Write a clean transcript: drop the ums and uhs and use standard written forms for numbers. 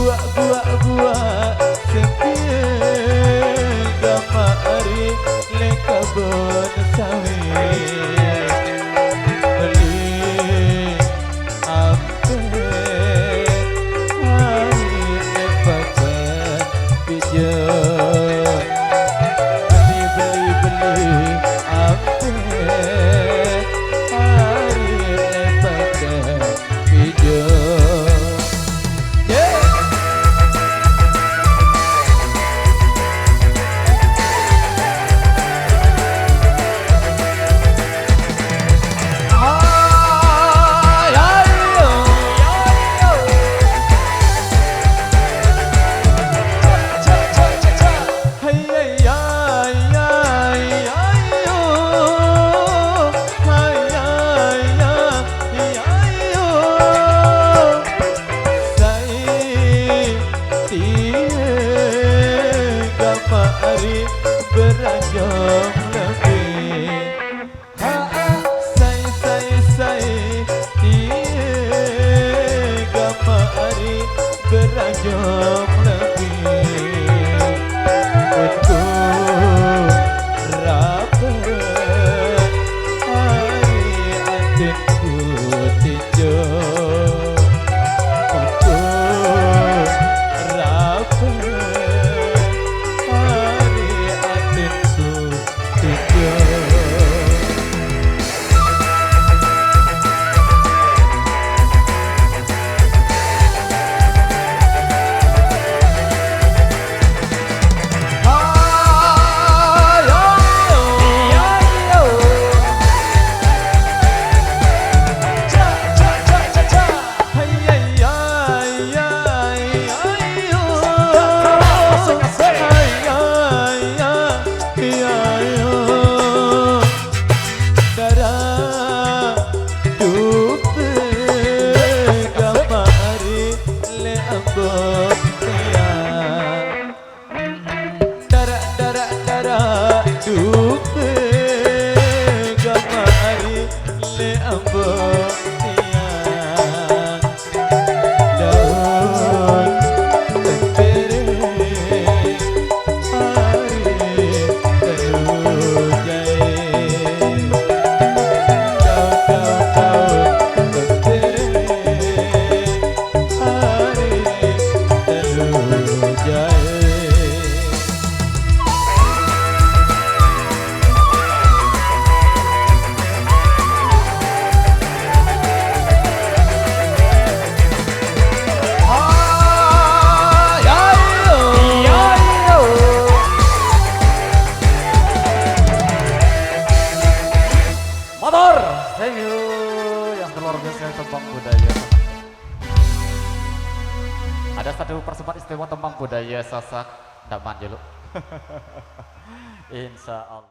buah setia gamari le kebun sawit beli ampe hari le papan pijet beli ampe hari le papan pijet. Beranjung lebih say tiga hari beranjung lebih untuk rapat hari adikku tinjau untuk rapat Tembang budaya. Ada satu persembahan istimewa tembang budaya Sasak Daman dulu. Insya Allah.